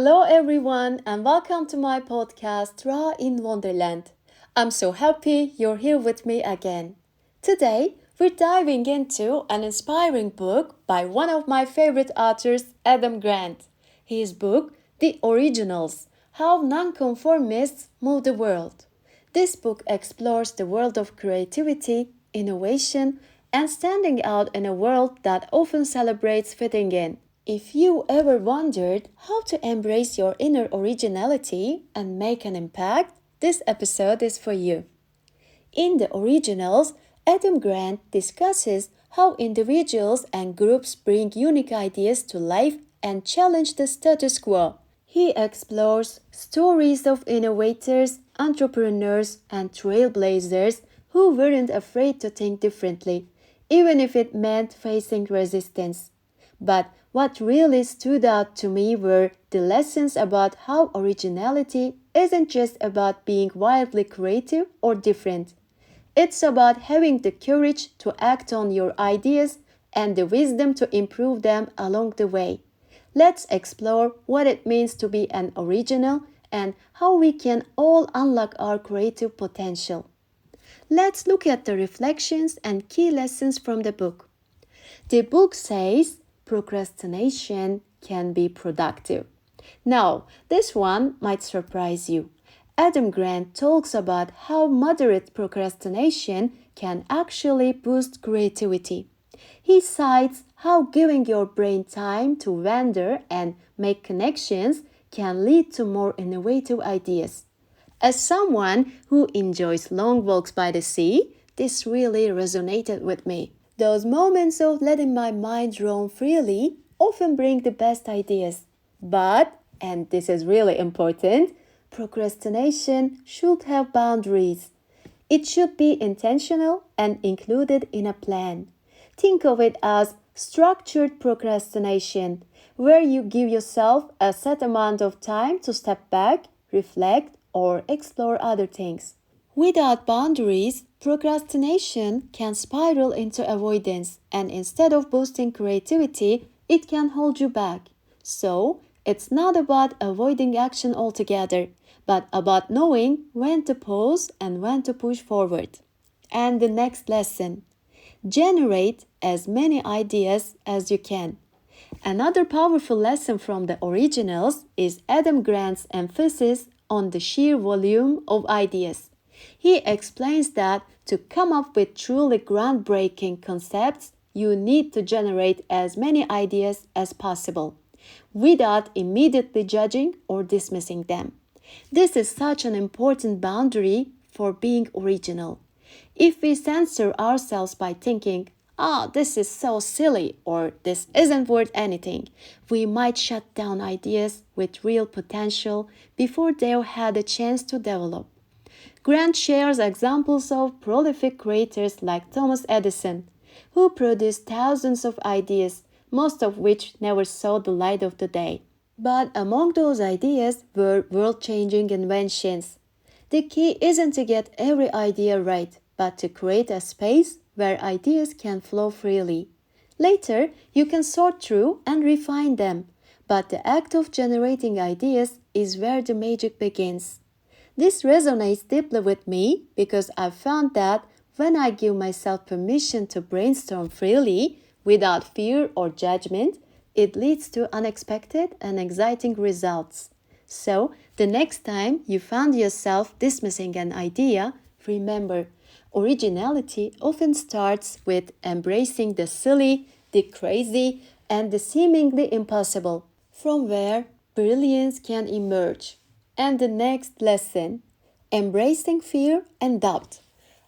Hello everyone and welcome to my podcast Raw in Wonderland. I'm so happy you're here with me again. Today we're diving into an inspiring book by one of my favorite authors, Adam Grant. His book, The Originals: How Non-Conformists Move the World. This book explores the world of creativity, innovation, and standing out in a world that often celebrates fitting in. If you ever wondered how to embrace your inner originality and make an impact, this episode is for you. In The Originals, Adam Grant discusses how individuals and groups bring unique ideas to life and challenge the status quo. He explores stories of innovators, entrepreneurs, and trailblazers who weren't afraid to think differently, even if it meant facing resistance. But what really stood out to me were the lessons about how originality isn't just about being wildly creative or different. It's about having the courage to act on your ideas and the wisdom to improve them along the way. Let's explore what it means to be an original and how we can all unlock our creative potential. Let's look at the reflections and key lessons from the book. The book says procrastination can be productive. Now, this one might surprise you. Adam Grant talks about how moderate procrastination can actually boost creativity. He cites how giving your brain time to wander and make connections can lead to more innovative ideas. As someone who enjoys long walks by the sea, this really resonated with me. Those moments of letting my mind roam freely often bring the best ideas. But, and this is really important, procrastination should have boundaries. It should be intentional and included in a plan. Think of it as structured procrastination, where you give yourself a set amount of time to step back, reflect, or explore other things. Without boundaries, procrastination can spiral into avoidance, and instead of boosting creativity, it can hold you back. So, it's not about avoiding action altogether, but about knowing when to pause and when to push forward. And the next lesson: generate as many ideas as you can. Another powerful lesson from the originals is Adam Grant's emphasis on the sheer volume of ideas. He explains that to come up with truly groundbreaking concepts, you need to generate as many ideas as possible, without immediately judging or dismissing them. This is such an important boundary for being original. If we censor ourselves by thinking, this is so silly or this isn't worth anything, we might shut down ideas with real potential before they've had a chance to develop. Grant shares examples of prolific creators like Thomas Edison, who produced thousands of ideas, most of which never saw the light of the day. But among those ideas were world-changing inventions. The key isn't to get every idea right, but to create a space where ideas can flow freely. Later, you can sort through and refine them, but the act of generating ideas is where the magic begins. This resonates deeply with me because I've found that when I give myself permission to brainstorm freely, without fear or judgment, it leads to unexpected and exciting results. So, the next time you find yourself dismissing an idea, remember, originality often starts with embracing the silly, the crazy, and the seemingly impossible, from where brilliance can emerge. And the next lesson: embracing fear and doubt.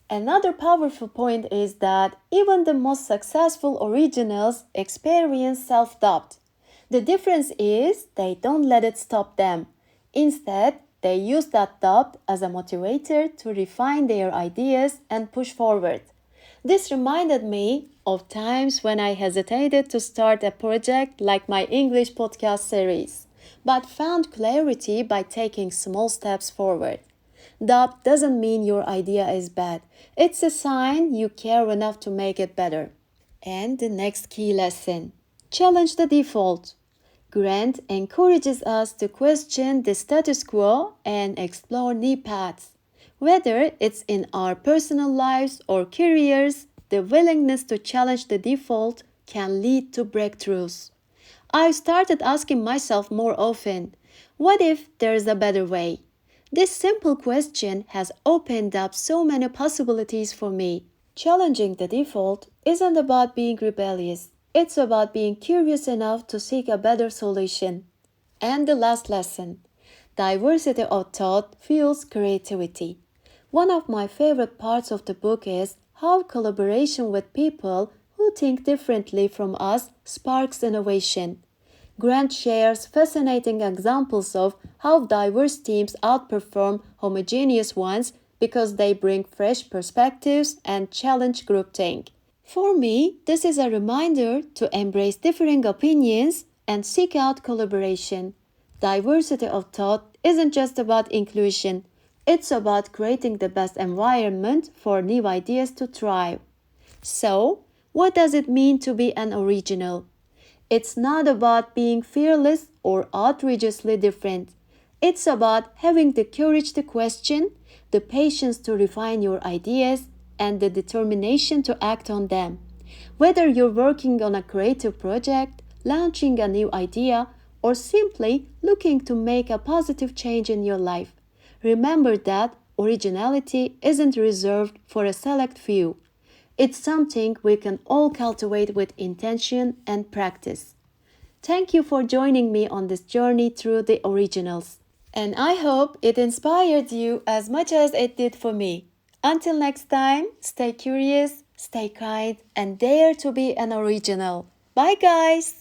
Another powerful point is that even the most successful originals experience self-doubt. The difference is they don't let it stop them. Instead, they use that doubt as a motivator to refine their ideas and push forward. This reminded me of times when I hesitated to start a project like my English podcast series, but found clarity by taking small steps forward. Doubt doesn't mean your idea is bad. It's a sign you care enough to make it better. And the next key lesson: challenge the default. Grant encourages us to question the status quo and explore new paths. Whether it's in our personal lives or careers, the willingness to challenge the default can lead to breakthroughs. I started asking myself more often, what if there's a better way? This simple question has opened up so many possibilities for me. Challenging the default isn't about being rebellious, it's about being curious enough to seek a better solution. And the last lesson, diversity of thought fuels creativity. One of my favorite parts of the book is how collaboration with people who think differently from us sparks innovation. Grant shares fascinating examples of how diverse teams outperform homogeneous ones because they bring fresh perspectives and challenge groupthink. For me, this is a reminder to embrace differing opinions and seek out collaboration. Diversity of thought isn't just about inclusion, it's about creating the best environment for new ideas to thrive. So, what does it mean to be an original? It's not about being fearless or outrageously different. It's about having the courage to question, the patience to refine your ideas, and the determination to act on them. Whether you're working on a creative project, launching a new idea, or simply looking to make a positive change in your life, remember that originality isn't reserved for a select few. It's something we can all cultivate with intention and practice. Thank you for joining me on this journey through the originals. And I hope it inspired you as much as it did for me. Until next time, stay curious, stay kind, and dare to be an original. Bye, guys!